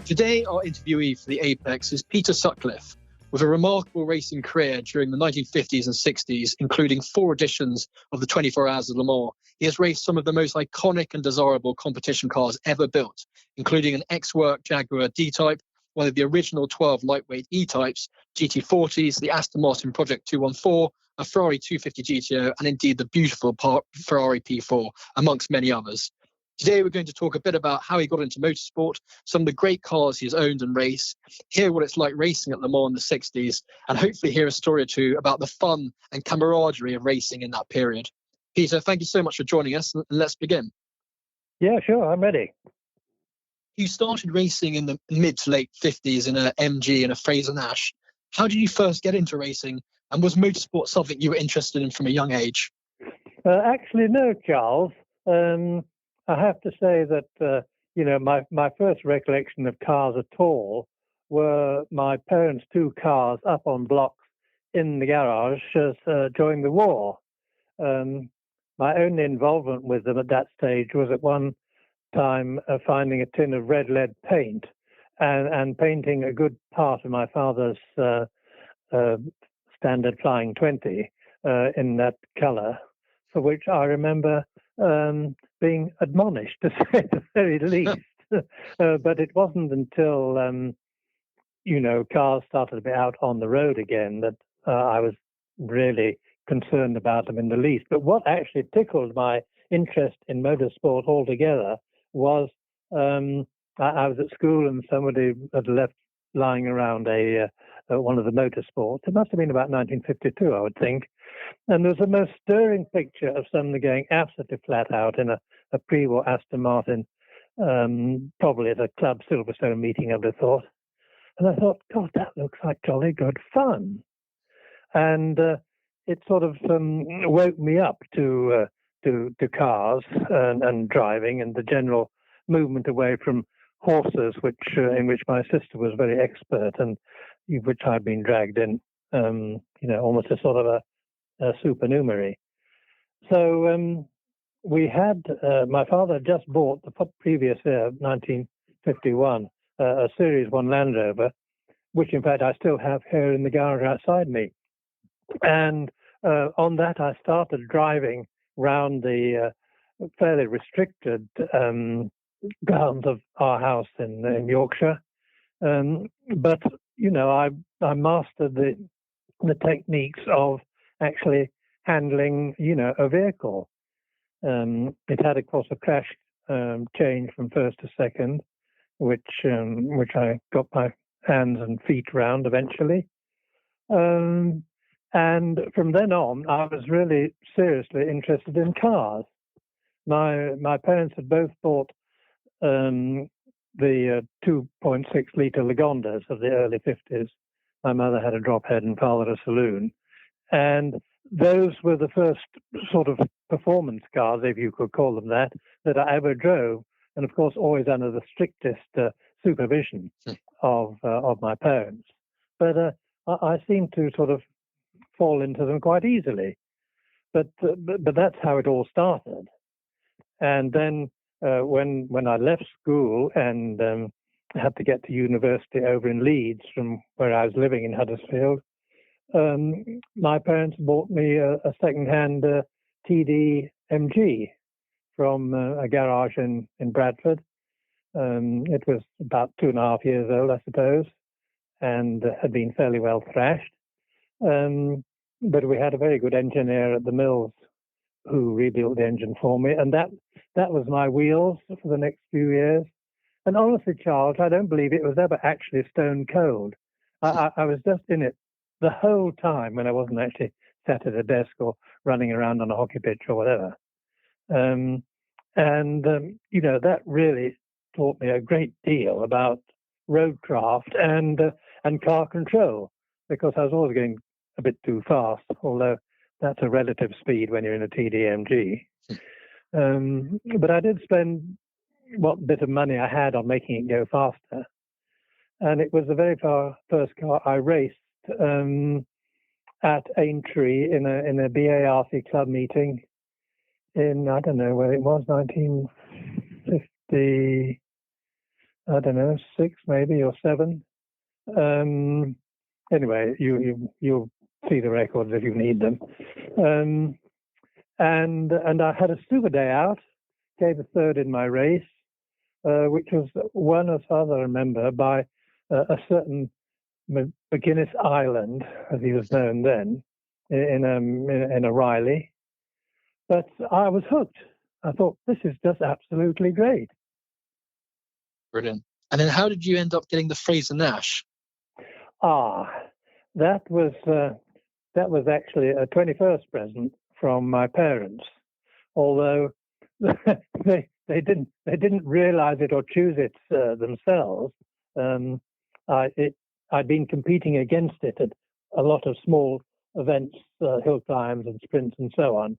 Today, our interviewee for the Apex is Peter Sutcliffe. With a remarkable racing career during the 1950s and 60s, including 4 editions of the 24 Hours of Le Mans, he has raced some of the most iconic and desirable competition cars ever built, including an ex-work Jaguar D-Type, one of the original 12 lightweight E-Types, GT40s, the Aston Martin Project 214, a Ferrari 250 GTO, and indeed the beautiful Ferrari P4, amongst many others. Today, we're going to talk a bit about how he got into motorsport, some of the great cars he's owned and raced, hear what it's like racing at Le Mans in the 60s, and hopefully hear a story or two about the fun and camaraderie of racing in that period. Peter, thank you so much for joining us, and let's begin. Yeah, sure, I'm ready. You started racing in the mid to late 50s in an MG and a Fraser Nash. How did you first get into racing, and was motorsport something you were interested in from a young age? Actually, no, Charles. I have to say that, my first recollection of cars at all were my parents' 2 cars up on blocks in the garage during the war. My only involvement with them at that stage was at one time finding a tin of red lead paint and painting a good part of my father's standard Flying 20 in that colour, for which I remember being admonished, to say the very least. But it wasn't until, cars started to be out on the road again that I was really concerned about them in the least. But what actually tickled my interest in motorsport altogether was I was at school and somebody had left lying around one of the motorsports. It must have been about 1952, I would think. And there was a most stirring picture of somebody going absolutely flat out in a pre-war Aston Martin, probably at a Club Silverstone meeting, I would have thought. And I thought, God, that looks like jolly good fun. And it sort of woke me up to cars and driving and the general movement away from horses, in which my sister was very expert and which I'd been dragged in, almost a sort of a supernumerary. So we had, my father had just bought the previous year, 1951, a Series 1 Land Rover, which in fact I still have here in the garage outside me. And on that I started driving round the fairly restricted grounds of our house in Yorkshire. But, I mastered the techniques of actually handling, a vehicle. It had, of course, a crash change from first to second, which I got my hands and feet around eventually. And from then on, I was really seriously interested in cars. My parents had both bought the 2.6 litre Lagondas of the early 50s. My mother had a drop head and father a saloon. And those were the first sort of performance cars, if you could call them that I ever drove. And of course, always under the strictest supervision of my parents. But I seemed to sort of fall into them quite easily. But that's how it all started. And then when I left school and had to get to university over in Leeds from where I was living in Huddersfield, my parents bought me a second-hand TD MG from a garage in Bradford. It was about 2.5 years old, I suppose, and had been fairly well thrashed. But we had a very good engineer at the mills who rebuilt the engine for me, and that was my wheels for the next few years. And honestly, Charles, I don't believe it was ever actually stone cold. I was just in it the whole time when I wasn't actually sat at a desk or running around on a hockey pitch or whatever. That really taught me a great deal about roadcraft and car control, because I was always going a bit too fast, although that's a relative speed when you're in a TDMG. But I did spend what bit of money I had on making it go faster. And it was the very first car I raced at Aintree in a BARC club meeting in, I don't know where it was, 1950, I don't know, 6 maybe or 7. Anyway, you'll see the records if you need them. And I had a super day out, gave a third in my race, which was won, as far as I remember, by a certain McGuinness Island, as he was known then, in a Riley. But I was hooked. I thought, this is just absolutely great. Brilliant. And then how did you end up getting the Fraser Nash? That was actually a 21st present from my parents, although they didn't realize it or choose it themselves. I'd been competing against it at a lot of small events, hill climbs and sprints and so on.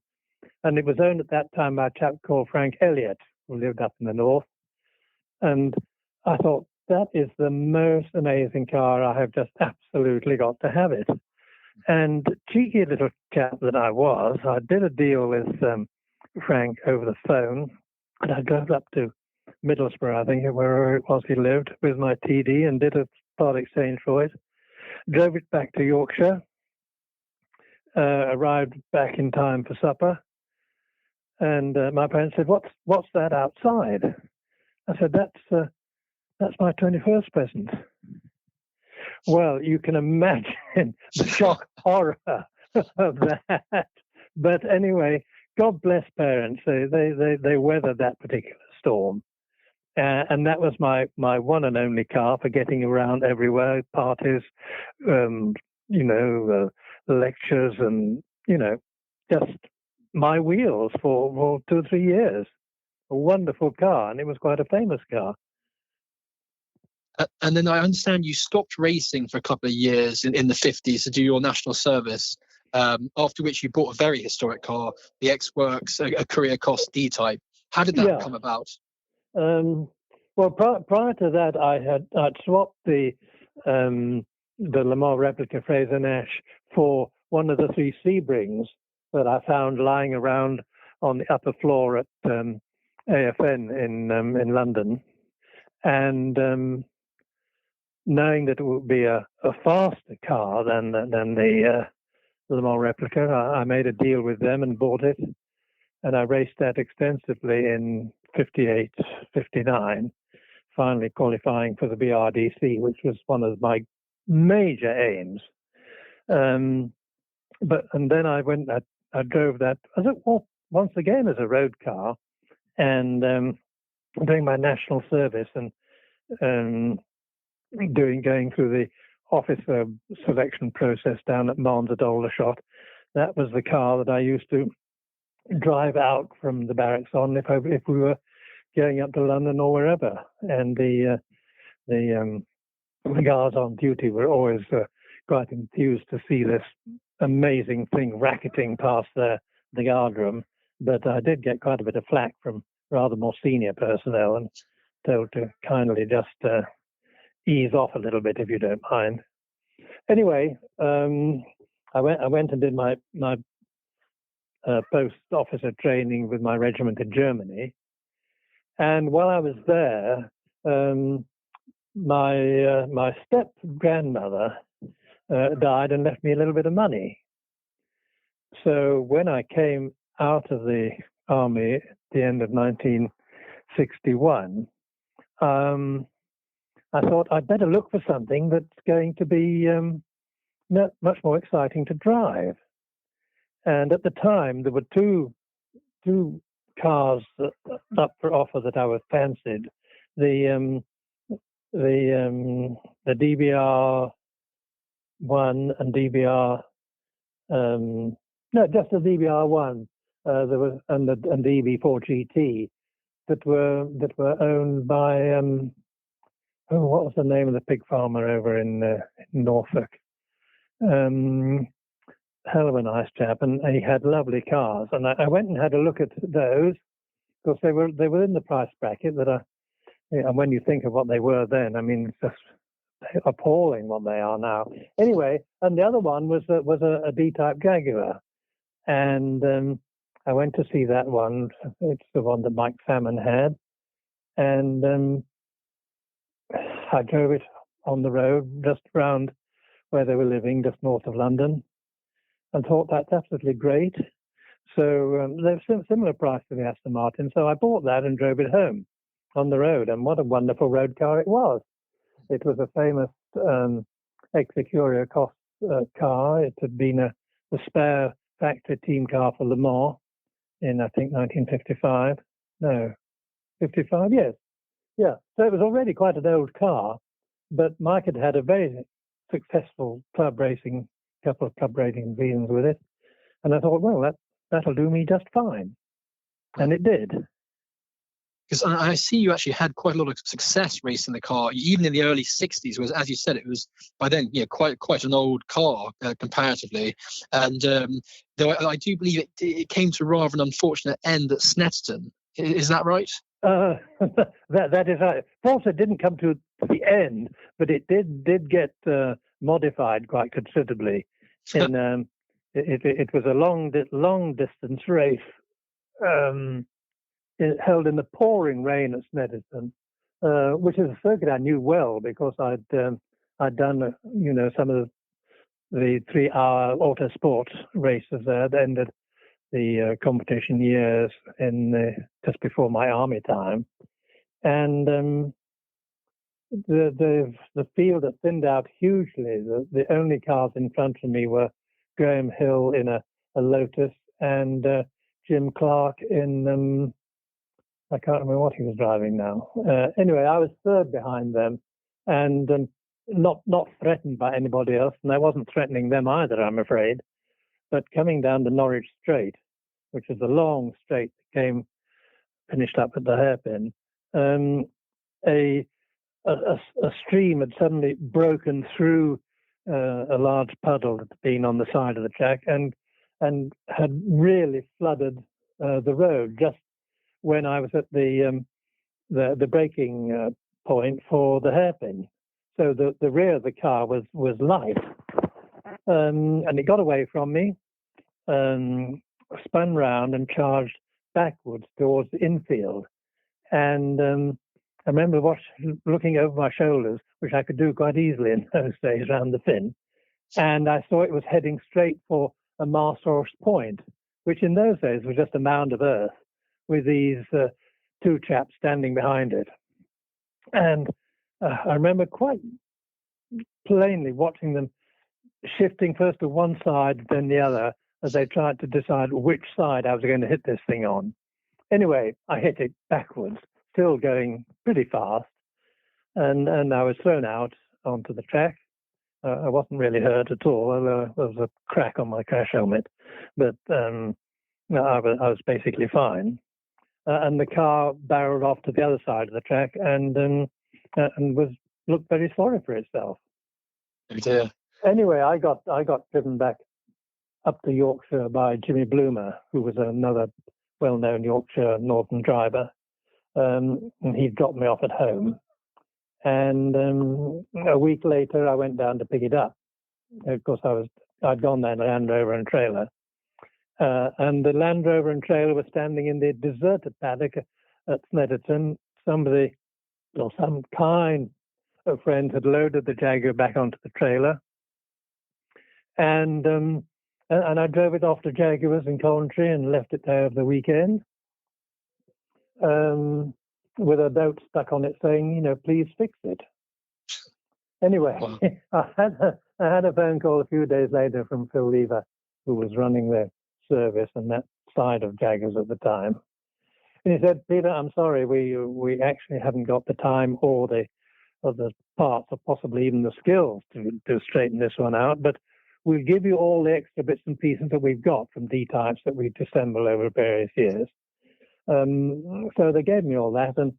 And it was owned at that time by a chap called Frank Elliott, who lived up in the north. And I thought, that is the most amazing car. I have just absolutely got to have it. And cheeky little chap that I was, I did a deal with Frank over the phone, and I drove up to Middlesbrough, I think, wherever it was he lived, with my TD and did a part exchange for it. Drove it back to Yorkshire, arrived back in time for supper, and my parents said, "What's that outside?" I said, "That's my 21st present." Well, you can imagine the shock horror of that. But anyway, God bless parents. They weathered that particular storm. And that was my one and only car for getting around everywhere, parties, lectures, and, just my wheels for 2 or 3 years. A wonderful car, and it was quite a famous car. And then I understand you stopped racing for a couple of years in the 50s to do your national service, after which you bought a very historic car, the X-Works, a Courier Cost D-Type. How did that come about? Well, prior to that, I'd swapped the Le Mans replica Fraser Nash for one of the 3 Sebrings that I found lying around on the upper floor at AFN in London, and knowing that it would be a faster car than the Le Mans replica, I made a deal with them and bought it, and I raced that extensively in 58, 59, finally qualifying for the BRDC, which was one of my major aims. And then I drove that once again as a road car, and doing my national service and going through the officer selection process down at Mons at Aldershot. That was the car that I used to drive out from the barracks on if we were going up to London or wherever. And the guards on duty were always quite enthused to see this amazing thing racketing past the guard room. But I did get quite a bit of flack from rather more senior personnel and told to kindly just ease off a little bit if you don't mind. Anyway, I went and did my post officer training with my regiment in Germany, and while I was there, my step grandmother died and left me a little bit of money. So when I came out of the army at the end of 1961. I thought I'd better look for something that's going to be much more exciting to drive. And at the time, there were two cars up for offer that I was fancied. The DBR 1 and DBR just the DBR 1. There was and the EB4 GT that were owned by what was the name of the pig farmer over in Norfolk? Hell of a nice chap, and he had lovely cars. And I went and had a look at those because they were in the price bracket that and when you think of what they were then, I mean, it's just appalling what they are now. Anyway, and the other one was a D-type Jaguar, and I went to see that one. It's the one that Mike Salmon had, and I drove it on the road just around where they were living, just north of London, and thought that's absolutely great. So they're similar price to the Aston Martin. So I bought that and drove it home on the road. And what a wonderful road car it was. It was a famous Ex-Ecuria car. It had been a spare factory team car for Le Mans in, I think, 1955. No, 55, yes. Yeah, so it was already quite an old car, but Mike had had a very successful couple of club racing seasons with it. And I thought, well, that'll do me just fine. And it did. Because I see you actually had quite a lot of success racing the car, even in the early 60s. Was, as you said, it was by then quite an old car comparatively. And though I do believe it came to rather an unfortunate end at Snetterton. Is that right? That is right. Of course, it didn't come to the end, but it did get modified quite considerably. It was a long distance race. Held in the pouring rain at Snetterton, which is a circuit I knew well because I'd done some of the 3-hour autosport races there that ended the competition years just before my army time, and the field had thinned out hugely. The only cars in front of me were Graham Hill in a Lotus and Jim Clark in I can't remember what he was driving now. Anyway, I was third behind them, and not threatened by anybody else, and I wasn't threatening them either, I'm afraid. But coming down the Norwich Straight, which is a long straight that finished up at the hairpin, a stream had suddenly broken through a large puddle that had been on the side of the track and had really flooded the road just when I was at the braking point for the hairpin. So the rear of the car was light, and it got away from me, spun round and charged backwards towards the infield. And I remember looking over my shoulders, which I could do quite easily in those days around the fin, and I saw it was heading straight for a Marsor's Point, which in those days was just a mound of earth with these two chaps standing behind it. And I remember quite plainly watching them shifting first to one side, then the other, as they tried to decide which side I was going to hit this thing on. Anyway, I hit it backwards, still going pretty fast, and I was thrown out onto the track. I wasn't really hurt at all. There was a crack on my crash helmet, but I was basically fine. And the car barreled off to the other side of the track and looked very sorry for itself. Oh dear. Anyway, I got driven back up to Yorkshire by Jimmy Bloomer, who was another well-known Yorkshire Northern driver. And he dropped me off at home. And a week later, I went down to pick it up. Of course, I'd gone there in a Land Rover and trailer. And the Land Rover and trailer were standing in the deserted paddock at Snetterton. Some kind of friend had loaded the Jaguar back onto the trailer. And I drove it off to Jaguars in Coventry and left it there over the weekend. With a note stuck on it saying, please fix it. Anyway, wow. I had a phone call a few days later from Phil Lever, who was running the service and that side of Jaguars at the time. And he said, Peter, I'm sorry, we actually haven't got the time or the parts or possibly even the skills to straighten this one out, but we'll give you all the extra bits and pieces that we've got from D-types that we've assembled over various years. So they gave me all that, and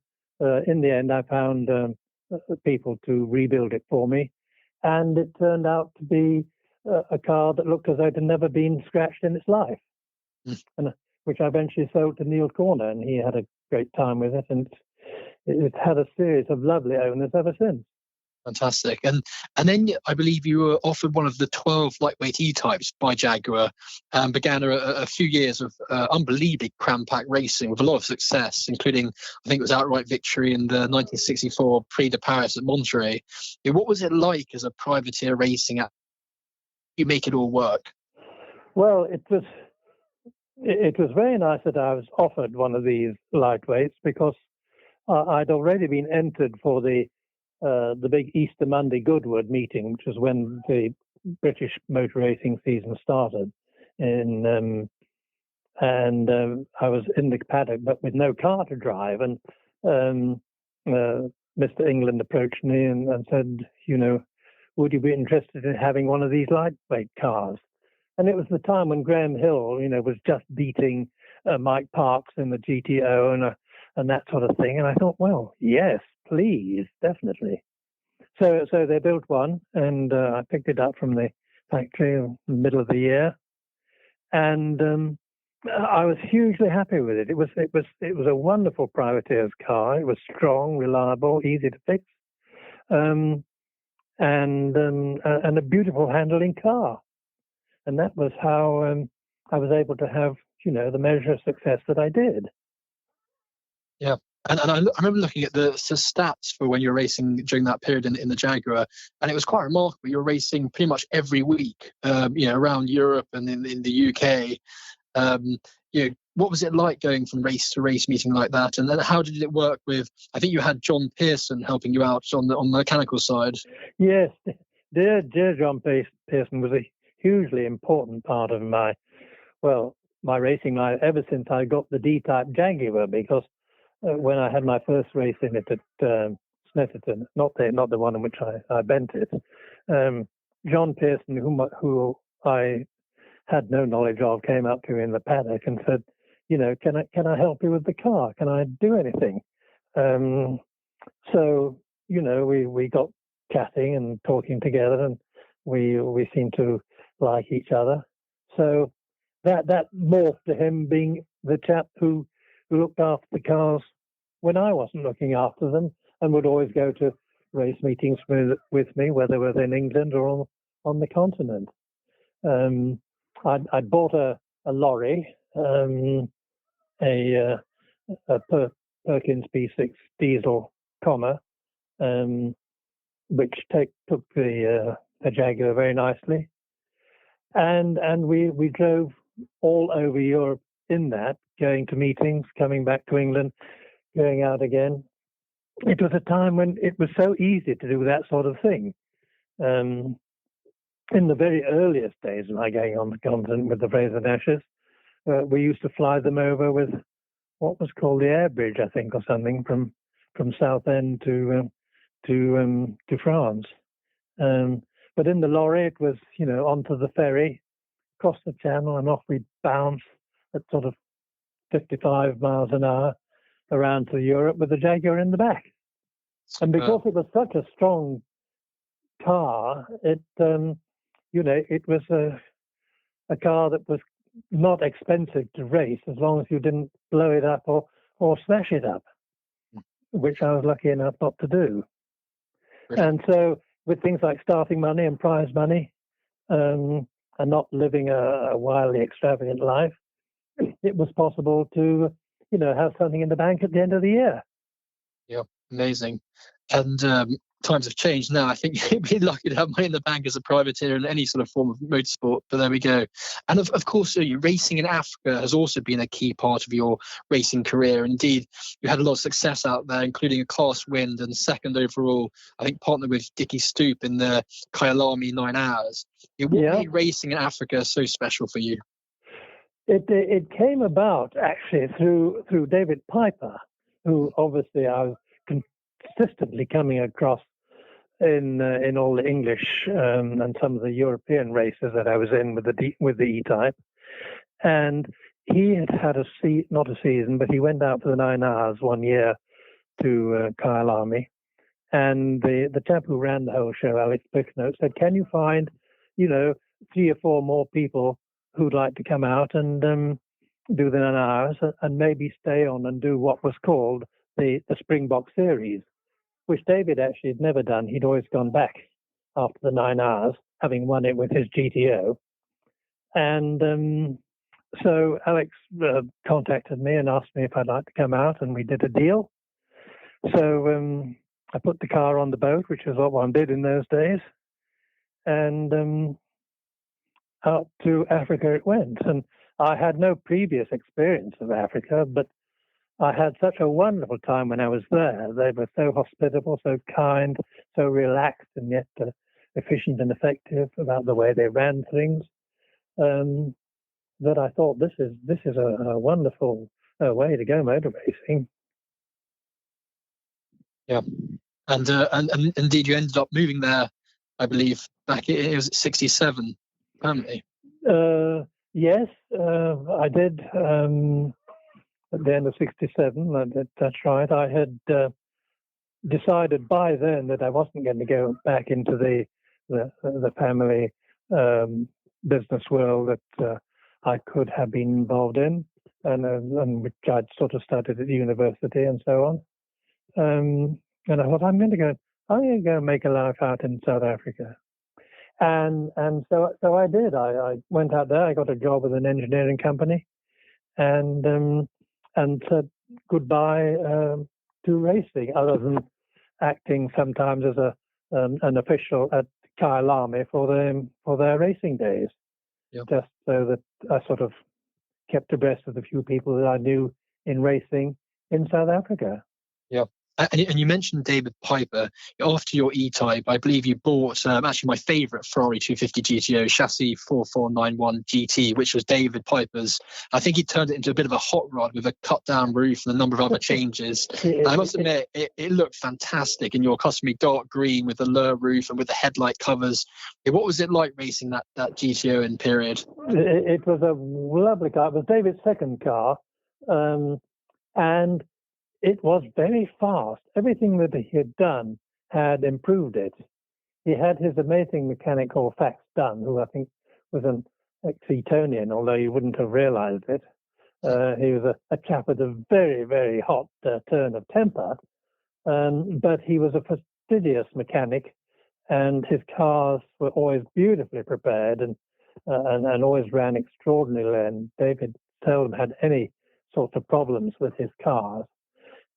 in the end I found people to rebuild it for me, and it turned out to be a car that looked as though it had never been scratched in its life, and which I eventually sold to Neil Corner, and he had a great time with it, and it had a series of lovely owners ever since. Fantastic. And then I believe you were offered one of the 12 lightweight E-types by Jaguar, and began a few years of unbelievably cram-packed racing with a lot of success, including, I think it was outright victory in the 1964 Prix de Paris at Monterey. What was it like as a privateer racing? You make it all work? Well, it was very nice that I was offered one of these lightweights, because I'd already been entered for the big Easter Monday Goodwood meeting, which was when the British motor racing season started. And I was in the paddock, but with no car to drive. And Mr. England approached me and said, would you be interested in having one of these lightweight cars? And it was the time when Graham Hill, was just beating Mike Parks in the GTO and that sort of thing. And I thought, well, yes, please, definitely. So they built one, and I picked it up from the factory in the middle of the year, and I was hugely happy with it. It was a wonderful privateer's car. It was strong, reliable, easy to fix, and a beautiful handling car. And that was how I was able to have, the measure of success that I did. Yeah. And I remember looking at the stats for when you were racing during that period in the Jaguar, and it was quite remarkable. You were racing pretty much every week, around Europe and in the UK. What was it like going from race to race meeting like that? And then how did it work with, I think you had John Pearson helping you out on the mechanical side. Yes, dear John Pearson was a hugely important part of my racing life ever since I got the D-type Jaguar, because when I had my first race in it at Snetterton, not the one in which I bent it, John Pearson, who I had no knowledge of, came up to me in the paddock and said, can I help you with the car? Can I do anything? So we got chatting and talking together, and we seemed to like each other. So that morphed to him being the chap who looked after the cars when I wasn't looking after them, and would always go to race meetings with me, whether it was in England or on the continent. I bought a lorry, a Perkins P6 diesel comma, which took the Jaguar very nicely, and we drove all over Europe in that, going to meetings, coming back to England, going out again. It was a time when it was so easy to do that sort of thing. In the very earliest days of my going on the continent with the Fraser Nashes, we used to fly them over with what was called the air bridge, I think, or something, from Southend to France. But in the lorry, it was, onto the ferry, across the channel, and off we'd bounce at sort of 55 miles an hour around to Europe with the Jaguar in the back. And because it was such a strong car, it was a car that was not expensive to race, as long as you didn't blow it up or smash it up, which I was lucky enough not to do. Brilliant. And so with things like starting money and prize money, and not living a wildly extravagant life, it was possible to, have something in the bank at the end of the year. Yeah, amazing. And times have changed now. I think you'd be lucky to have money in the bank as a privateer in any sort of form of motorsport, but there we go. And of course, racing in Africa has also been a key part of your racing career. Indeed, you had a lot of success out there, including a class win and second overall, I think, partnered with Dickie Stoop in the Kyalami 9 Hours. What made racing in Africa so special for you? It came about actually through David Piper, who obviously I was consistently coming across in all the English and some of the European races that I was in with the E-type, and he had not a season, but he went out for the 9 Hours one year to Kyalami, and the chap who ran the whole show, Alex Picknote, said, "Can you find 3 or 4 more people who'd like to come out and do the 9 Hours and maybe stay on and do what was called the Springbok Series, which David actually had never done. He'd always gone back after the 9 hours, having won it with his GTO. And so Alex contacted me and asked me if I'd like to come out, and we did a deal. So I put the car on the boat, which is what one did in those days, and out to Africa it went. And I had no previous experience of Africa, but I had such a wonderful time when I was there. They were so hospitable, so kind, so relaxed, and yet efficient and effective about the way they ran things. That I thought this is a wonderful way to go motor racing. Yeah, and indeed you ended up moving there, I believe, back it was 67, permanently. Yes, I did. At the end of 67, that's right. I had decided by then that I wasn't going to go back into the family business world that I could have been involved in, and which I'd sort of studied at university and so on. And I thought I'm going to go make a life out in South Africa, and so I did. I went out there. I got a job with an engineering company, and said goodbye to racing, other than acting sometimes as an official at Kyalami for their racing days. Yep. Just so that I sort of kept abreast of the few people that I knew in racing in South Africa. Yeah. And you mentioned David Piper. After your E-Type, I believe you bought actually my favourite Ferrari 250 GTO, chassis 4491 GT, which was David Piper's. I think he turned it into a bit of a hot rod with a cut-down roof and a number of other changes. I must admit, it looked fantastic in your customary dark green with the Lure roof and with the headlight covers. What was it like racing that GTO in period? It was a lovely car. It was David's second car, and it was very fast. Everything that he had done had improved it. He had his amazing mechanic called Fax Dunn, who I think was an ex-Etonian, although you wouldn't have realized it. He was a chap with a very, very hot turn of temper, but he was a fastidious mechanic, and his cars were always beautifully prepared and always ran extraordinarily, and David seldom had any sorts of problems with his cars.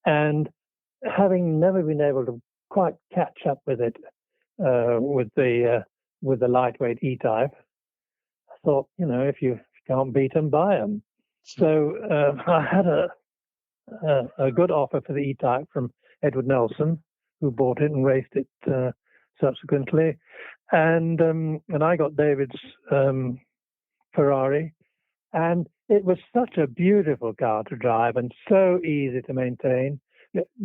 And having never been able to quite catch up with it with the lightweight E-Type, I thought, if you can't beat them, buy them. So I had a good offer for the E-Type from Edward Nelson, who bought it and raced it subsequently, and I got David's Ferrari, and it was such a beautiful car to drive and so easy to maintain.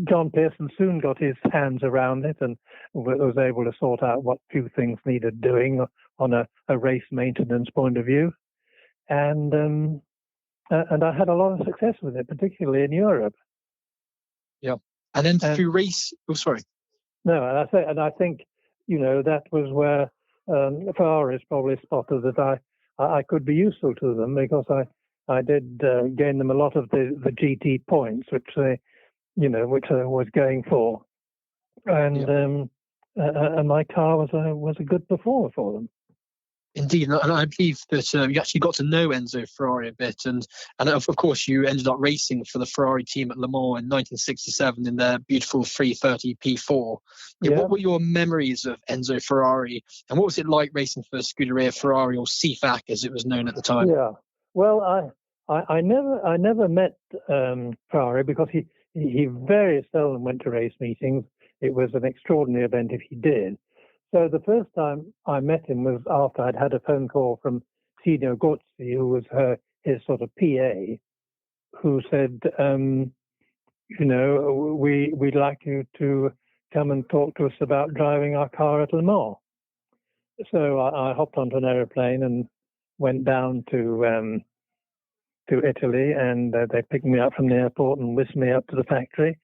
John Pearson soon got his hands around it and was able to sort out what few things needed doing on a race maintenance point of view. And I had a lot of success with it, particularly in Europe. Yeah. And then through race... Oh, sorry. No, I think, that was where Ferraris probably spotted that I could be useful to them, because I did gain them a lot of the GT points, which I was going for, and my car was a good performer for them. Indeed, and I believe that you actually got to know Enzo Ferrari a bit, and of course you ended up racing for the Ferrari team at Le Mans in 1967 in their beautiful 330 P4. Yeah. What were your memories of Enzo Ferrari, and what was it like racing for Scuderia Ferrari, or CFAC as it was known at the time? Yeah, well, I never met Ferrari, because he very seldom went to race meetings. It was an extraordinary event if he did. So the first time I met him was after I'd had a phone call from Sino Gozzi, who was his sort of PA, who said, we'd like you to come and talk to us about driving our car at Le Mans. So I hopped onto an aeroplane and went down to Italy, and they picked me up from the airport and whisked me up to the factory.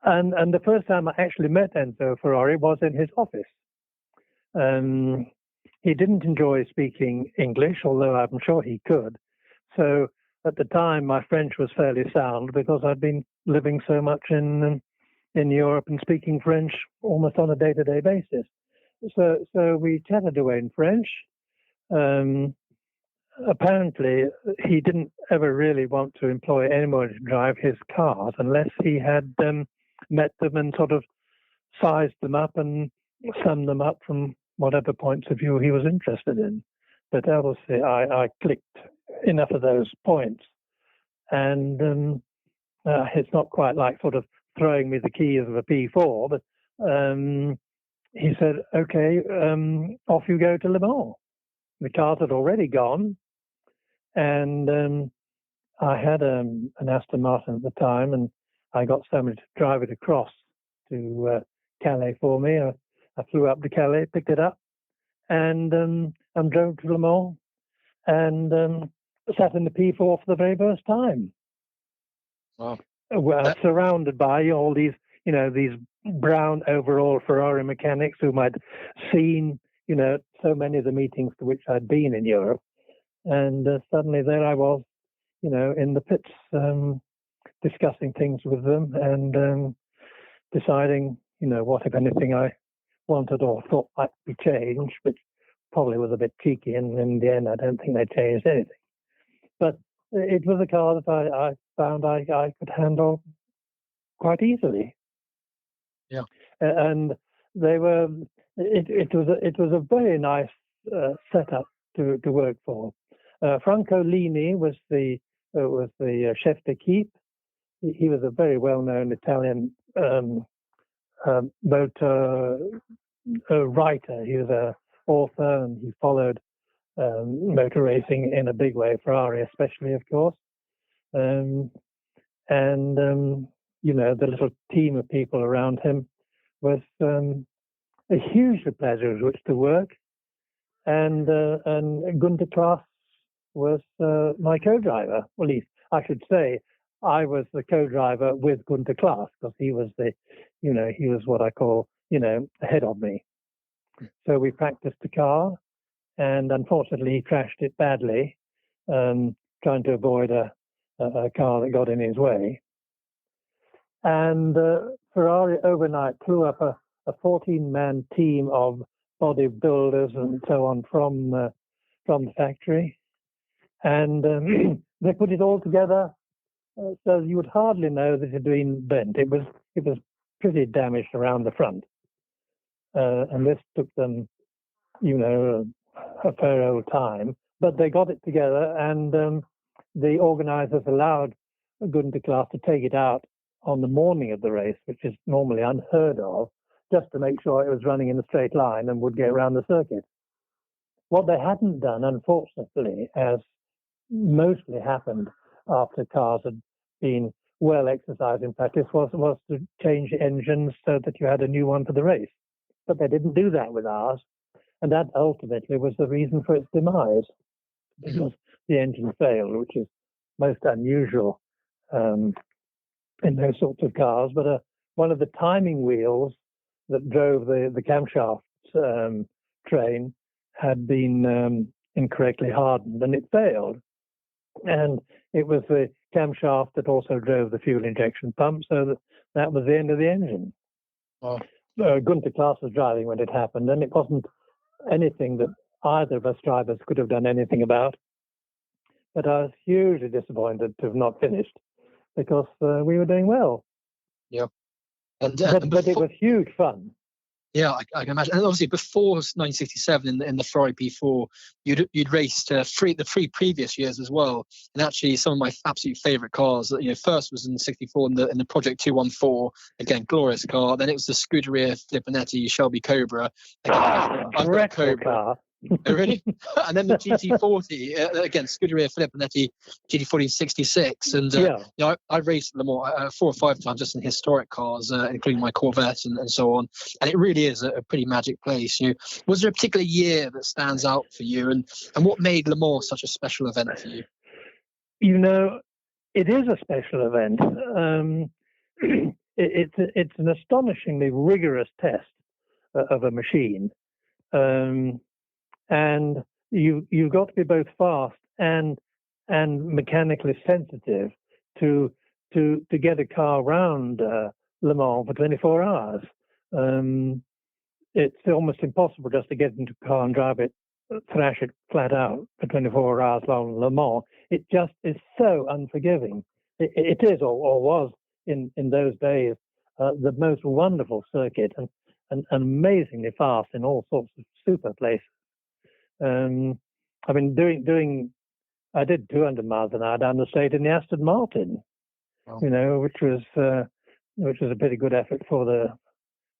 And the first time I actually met Enzo Ferrari was in his office. He didn't enjoy speaking English, although I'm sure he could. So at the time, my French was fairly sound, because I'd been living so much in in Europe and speaking French almost on a day-to-day basis. So we chatted away in French. Apparently, he didn't ever really want to employ anyone to drive his cars unless he had met them and sort of sized them up and summed them up from whatever points of view he was interested in. But obviously, I clicked enough of those points. And it's not quite like sort of throwing me the keys of a P4, but he said, okay, off you go to Le Mans. The cars had already gone, and I had an Aston Martin at the time, and I got somebody to drive it across to Calais for me. I flew up to Calais, picked it up, and drove to Le Mans, and sat in the P4 for the very first time. Wow. Well, surrounded by all these, these brown overall Ferrari mechanics whom I'd seen, so many of the meetings to which I'd been in Europe. And suddenly there I was, in the pits, discussing things with them and deciding, what, if anything, I wanted or thought might be changed, which probably was a bit cheeky. And in the end, I don't think they changed anything. But it was a car that I found I could handle quite easily. Yeah. And they were. It was a very nice setup to work for. Franco Lini was the chef d'équipe. He was a very well-known Italian motor writer. He was an author, and he followed motor racing in a big way, Ferrari especially, of course. And the little team of people around him was a huge pleasure with which to work. And Gunter Klaas was my co-driver. Well, I should say I was the co-driver with Gunter Klaas, because he was he was what I call, ahead of me. So we practiced the car, and unfortunately he crashed it badly, trying to avoid a car that got in his way. And Ferrari overnight flew up a 14-man team of bodybuilders and so on from the factory, and they put it all together so you would hardly know that it had been bent. It was pretty damaged around the front, and this took them, a fair old time. But they got it together, and the organisers allowed Gunter Klaas to take it out on the morning of the race, which is normally unheard of, just to make sure it was running in a straight line and would get around the circuit. What they hadn't done, unfortunately, as mostly happened after cars had been well exercised in practice, was to change engines so that you had a new one for the race. But they didn't do that with ours, and that ultimately was the reason for its demise, because the engine failed, which is most unusual in those sorts of cars. But one of the timing wheels that drove the camshaft train had been incorrectly hardened, and it failed. And it was the camshaft that also drove the fuel injection pump, so that was the end of the engine. Oh. Gunter Klaas was driving when it happened, and it wasn't anything that either of us drivers could have done anything about. But I was hugely disappointed to have not finished, because we were doing well. Yeah. But it was huge fun. Yeah, I can imagine. And obviously, before 1967 in the Ferrari P4, you'd raced the three previous years as well. And actually, some of my absolute favourite cars. First was in '64 in the Project 214. Again, glorious car. Then it was the Scuderia Filippinetti Shelby Cobra. Again, I've got a Cobra. Car. Oh, really? And then the GT40, again, Scuderia Filippinetti GT40 66. And I raced Le Mans 4 or 5 times just in historic cars, including my Corvette and so on. And it really is a pretty magic place. Was there a particular year that stands out for you? And what made Le Mans such a special event for you? It is a special event. It's an astonishingly rigorous test of a machine. And you've got to be both fast and mechanically sensitive to get a car round Le Mans for 24 hours. It's almost impossible just to get into a car and drive it, thrash it flat out for 24 hours long Le Mans. It just is so unforgiving. It is, or was in those days, the most wonderful circuit and amazingly fast in all sorts of super places. I mean, I did 200 miles an hour down the straight in the Aston Martin, Wow. which was a pretty good effort for the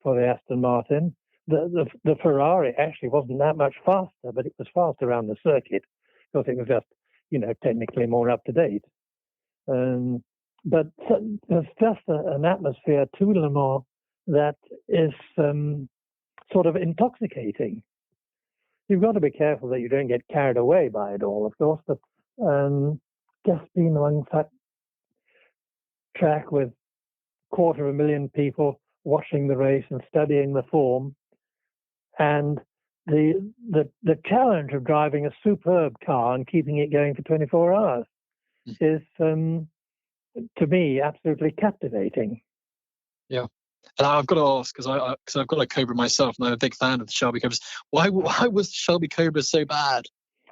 Aston Martin. The Ferrari actually wasn't that much faster, but it was fast around the circuit because it was just, technically more up to date. But there's just an atmosphere to Le Mans that is sort of intoxicating. You've got to be careful that you don't get carried away by it all, of course, but just being on that track with 250,000 people watching the race and studying the form, and the challenge of driving a superb car and keeping it going for 24 hours is, to me, absolutely captivating. Yeah. And I've got to ask, because I've got a Cobra myself, and I'm a big fan of the Shelby Cobras. Why was the Shelby Cobra so bad?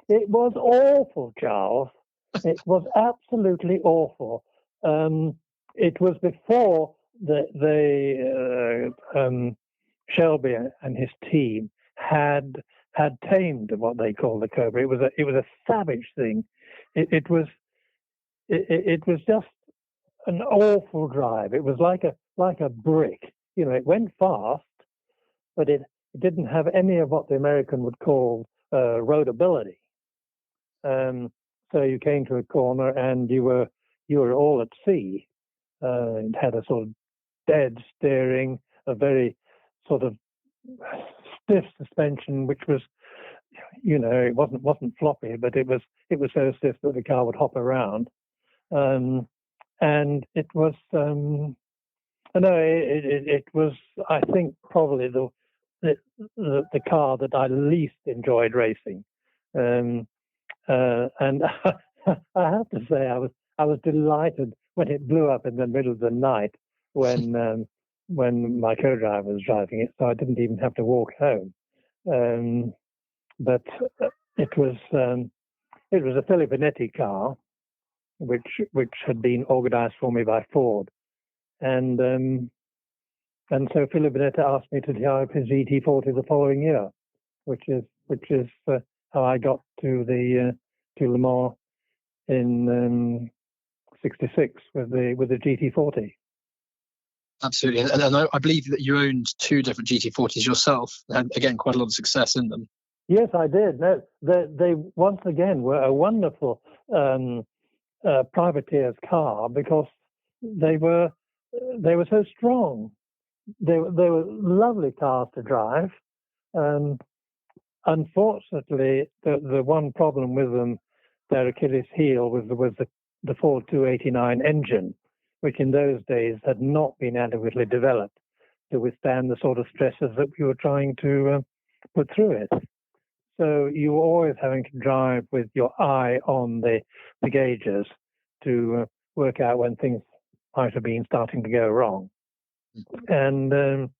It was awful, Charles. It was absolutely awful. It was before Shelby and his team had tamed what they called the Cobra. It was a savage thing. It was just an awful drive. It was like a brick. It went fast, but it didn't have any of what the American would call roadability. So you came to a corner and you were all at sea. It had a sort of dead steering, a very sort of stiff suspension, which was, it wasn't floppy, but it was so stiff that the car would hop around. And it was, it was, I think, probably the car that I least enjoyed racing. And I have to say, I was delighted when it blew up in the middle of the night when my co-driver was driving it, so I didn't even have to walk home. But it was a Filipinetti car, which had been organised for me by Ford, and so Filipinetti asked me to drive his GT40 the following year, which is how I got to Le Mans in '66 with the GT40. Absolutely, and I believe that you owned 2 different GT40s yourself, and again, quite a lot of success in them. Yes, I did. No, they once again were a wonderful privateer's car because they were so strong. They were lovely cars to drive. Unfortunately, the one problem with them, their Achilles heel, was the Ford 289 engine, which in those days had not been adequately developed to withstand the sort of stresses that we were trying to put through it. So you were always having to drive with your eye on the gauges to work out when things might have been starting to go wrong. And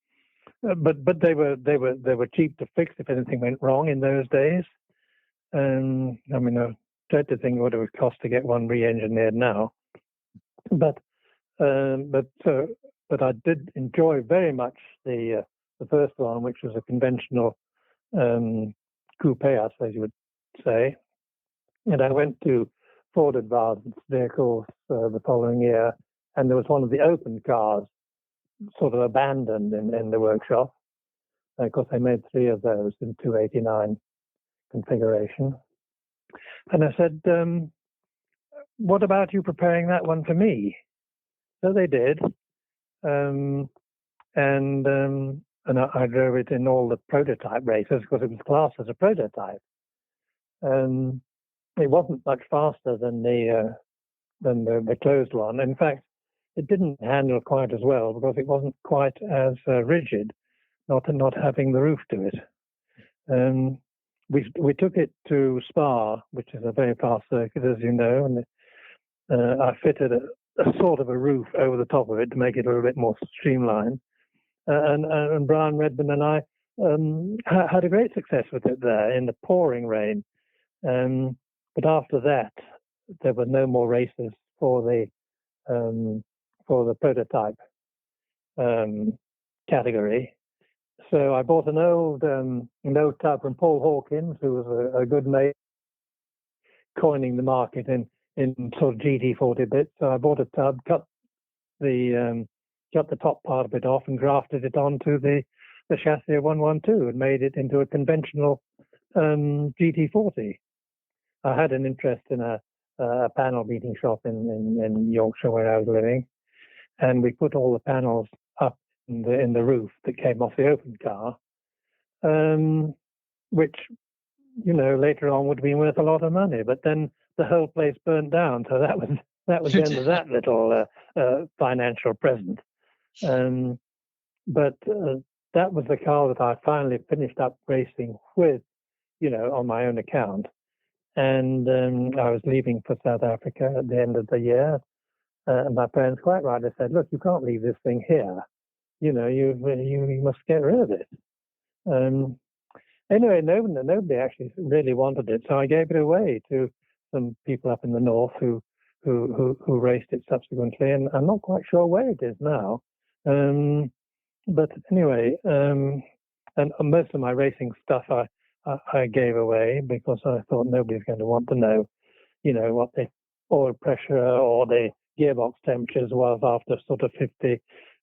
but they were cheap to fix if anything went wrong in those days. I mean, I dread to think what it would cost to get one re-engineered now. But I did enjoy very much the first one, which was a conventional coupe, I suppose you would say. And I went to Ford Advanced Vehicles the following year, and there was one of the open cars sort of abandoned in the workshop. Of course, they made 3 of those in 289 configuration. And I said, what about you preparing that one for me? So they did. And I drove it in all the prototype races because it was classed as a prototype. It wasn't much faster than the closed one. In fact, it didn't handle quite as well because it wasn't quite as rigid, not having the roof to it. We took it to Spa, which is a very fast circuit, as you know, and I fitted a sort of a roof over the top of it to make it a little bit more streamlined. And Brian Redman and I had a great success with it there in the pouring rain. But after that, there were no more races for the prototype category. So I bought an old tub from Paul Hawkins, who was a good mate, coining the market in sort of GT40 bits. So I bought a tub, cut the top part of it off, and grafted it onto the chassis of 112 and made it into a conventional GT40. I had an interest in a panel beating shop in Yorkshire where I was living, and we put all the panels up in the roof that came off the open car, which later on would have been worth a lot of money. But then the whole place burnt down, so that was the end of that little financial present. But that was the car that I finally finished up racing with, on my own account. And I was leaving for South Africa at the end of the year. And my parents quite rightly said, "Look, you can't leave this thing here. You must get rid of it." Anyway, nobody actually really wanted it, so I gave it away to some people up in the north who raced it subsequently, and I'm not quite sure where it is now. But anyway, and most of my racing stuff I gave away because I thought nobody's going to want to know, what the oil pressure or the gearbox temperatures was after sort of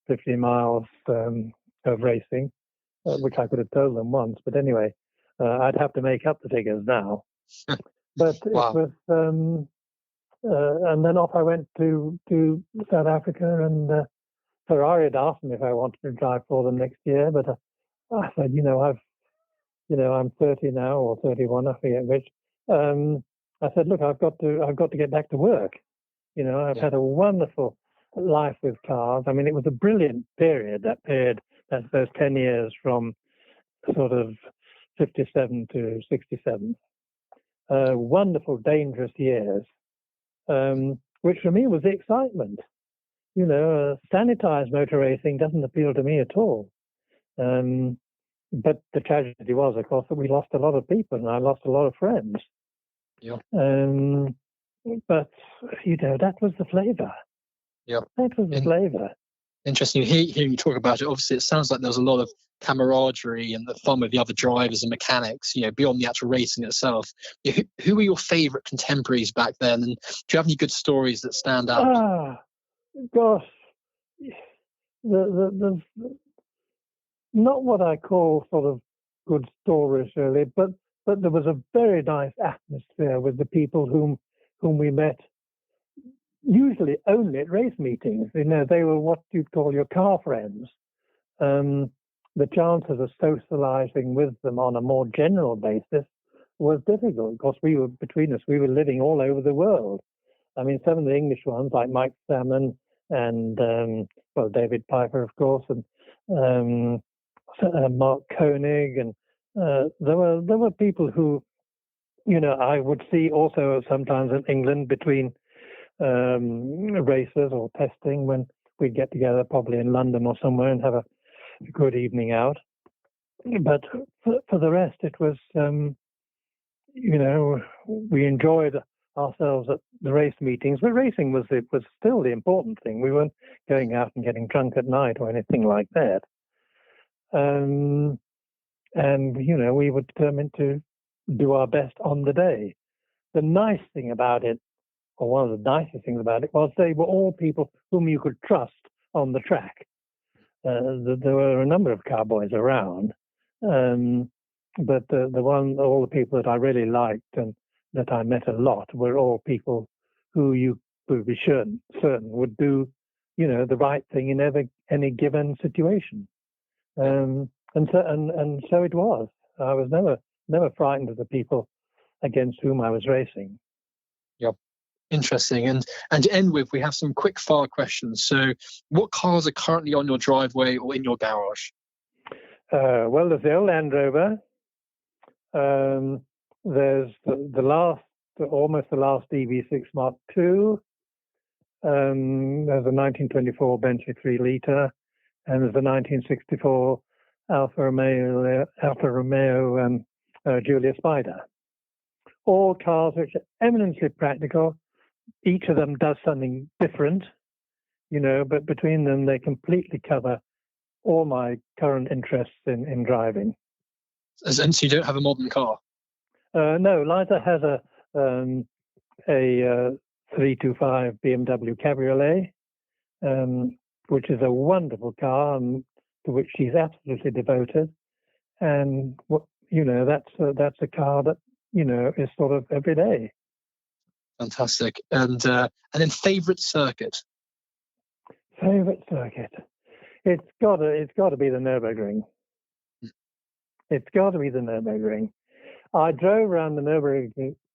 50 miles of racing, which I could have told them once. But anyway, I'd have to make up the figures now. But wow. It was, and then off I went to South Africa, and Ferrari had asked me if I wanted to drive for them next year, but I said, I'm 30 now or 31, I forget which. I said, look, I've got to get back to work. I've had a wonderful life with cars. I mean, it was a brilliant period. That's those 10 years from sort of 57 to 67. Wonderful, dangerous years, which for me was the excitement. Sanitized motor racing doesn't appeal to me at all. But the tragedy was, of course, that we lost a lot of people, and I lost a lot of friends. Yeah. But that was the flavour. Yeah. That was the flavour. Interesting. Hearing you talk about it, obviously, it sounds like there was a lot of camaraderie and the fun with the other drivers and mechanics. Beyond the actual racing itself. Who were your favourite contemporaries back then? And do you have any good stories that stand out? Gosh, the not what I call sort of good stories really, but there was a very nice atmosphere with the people whom we met, usually only at race meetings. They were what you'd call your car friends. The chances of socializing with them on a more general basis was difficult because we were living all over the world. I mean, some of the English ones like Mike Salmon and David Piper, of course, and Mark Koenig, and there were people who, I would see also sometimes in England between races or testing when we'd get together, probably in London or somewhere, and have a good evening out. But for the rest, it was, we enjoyed ourselves at the race meetings, but racing was still the important thing. We weren't going out and getting drunk at night or anything like that. And we were determined to do our best on the day. The nice thing about it, or one of the nicest things about it, was they were all people whom you could trust on the track. There were a number of cowboys around, but all the people that I really liked and that I met a lot were all people who you would be certain would do, the right thing in any given situation. And so it was. I was never frightened of the people against whom I was racing. Yep. Interesting. And to end with, we have some quick fire questions. So what cars are currently on your driveway or in your garage? Well, there's the old Land Rover. There's almost the last DB6 Mark II. There's a 1924 Bentley 3-litre, and there's a 1964 Alfa Romeo Giulia Spider. All cars which are eminently practical. Each of them does something different, but between them they completely cover all my current interests in driving. And so you don't have a modern car? No, Liza has a 325 BMW Cabriolet, which is a wonderful car and to which she's absolutely devoted. And that's a car that is sort of every day. Fantastic. And then favourite circuit? Favourite circuit? It's got to be the Nürburgring. It's got to be the Nürburgring. I drove around the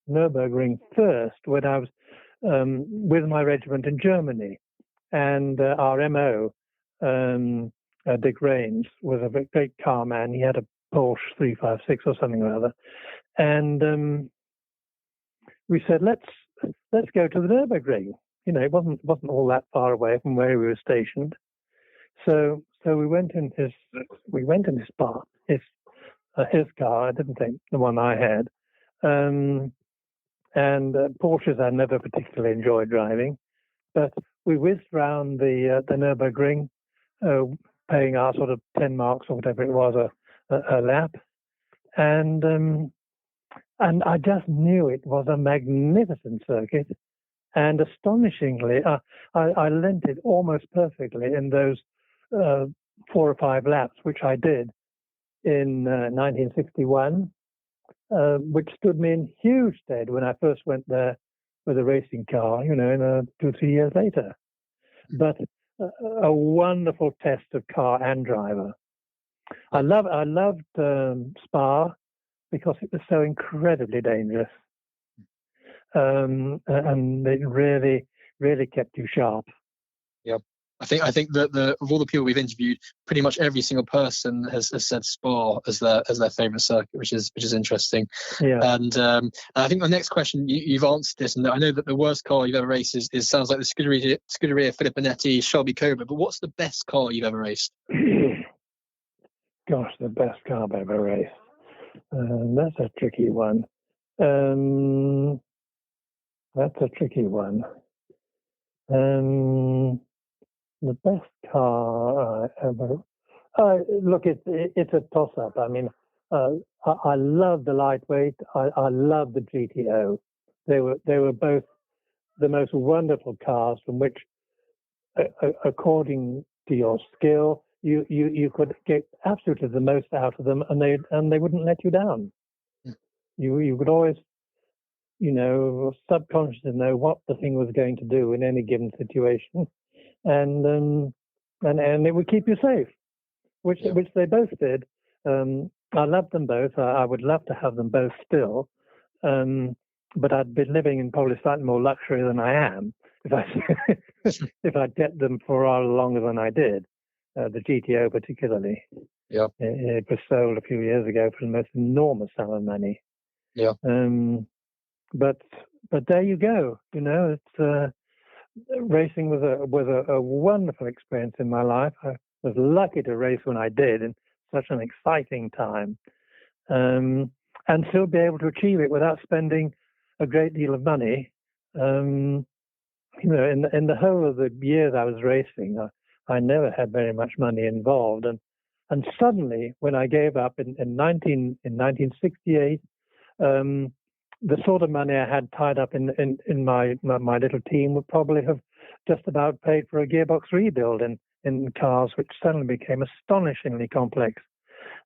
Nürburgring first when I was with my regiment in Germany, and our MO, Dick Rains, was a great car man. He had a Porsche 356 or something or other, and we said let's go to the Nürburgring. It wasn't all that far away from where we were stationed, so we went in his car. I didn't think the one I had. And Porsches I never particularly enjoyed driving, but we whizzed round the Nürburgring, paying our sort of 10 marks or whatever it was a lap, and I just knew it was a magnificent circuit, and astonishingly, I lent it almost perfectly in those 4 or 5 laps, which I did in 1961. Which stood me in huge stead when I first went there with a racing car, 2 or 3 years later. But a wonderful test of car and driver. I loved Spa because it was so incredibly dangerous, and it really, really kept you sharp. Yep. I think that of all the people we've interviewed, pretty much every single person has said Spa as their favourite circuit, which is interesting. Yeah. And I think the next question you've answered this, and I know that the worst car you've ever raced is sounds like the Scuderia Filippinetti Shelby Cobra. But what's the best car you've ever raced? Gosh, the best car I've ever raced. That's a tricky one. The best car I ever. Look, it's a toss-up. I mean, I love the lightweight. I love the GTO. They were both the most wonderful cars from which, according to your skill, you could get absolutely the most out of them, and they wouldn't let you down. You could always, subconsciously know what the thing was going to do in any given situation, and it would keep you safe, which they both did. I loved them both. I would love to have them both still, but I'd be living in probably slightly more luxury than I am if I'd kept them for a lot longer than I did. The GTO particularly. Yeah. It was sold a few years ago for the most enormous sum of money. Yeah. But there you go. It's racing was a wonderful experience in my life. I was lucky to race when I did in such an exciting time, and still be able to achieve it without spending a great deal of money. In the whole of the years I was racing, I never had very much money involved, and suddenly when I gave up in 1968. The sort of money I had tied up in my little team would probably have just about paid for a gearbox rebuild in cars, which suddenly became astonishingly complex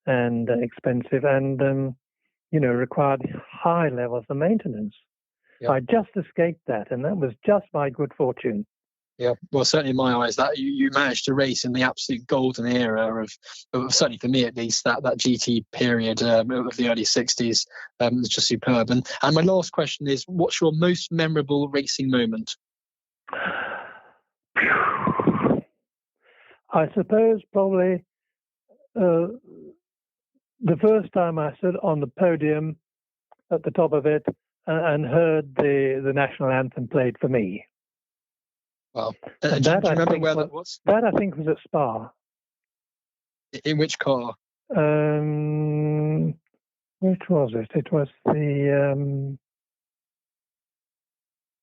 and expensive, and required high levels of maintenance. Yep. I just escaped that, and that was just my good fortune. Yeah, well, certainly in my eyes, that you managed to race in the absolute golden era of certainly for me at least, that GT period of the early 60s. It's just superb. And my last question is, what's your most memorable racing moment? I suppose probably the first time I stood on the podium at the top of it and heard the national anthem played for me. Wow. And Do you that, I remember think, where that was? That I think was at Spa. In which car? Which was it? It was the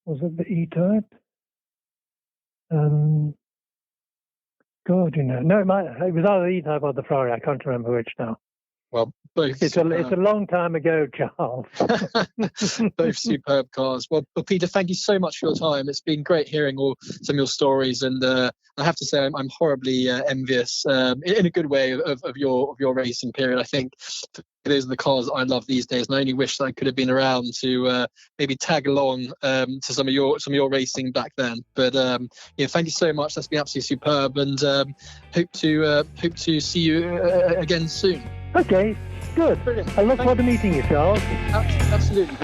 was it the E-Type? God, no, it was either the E-Type or the Ferrari. I can't remember which now. Well, both. It's a long time ago, Charles. Both superb cars. Well, Peter, thank you so much for your time. It's been great hearing some of your stories, and I have to say I'm horribly envious, in a good way, of your racing period. I think those are the cars I love these days, and I only wish that I could have been around to maybe tag along to some of your racing back then. But thank you so much. That's been absolutely superb, and hope to see you again soon. Okay, good. Brilliant. I look forward to meeting you, Charles. Absolutely.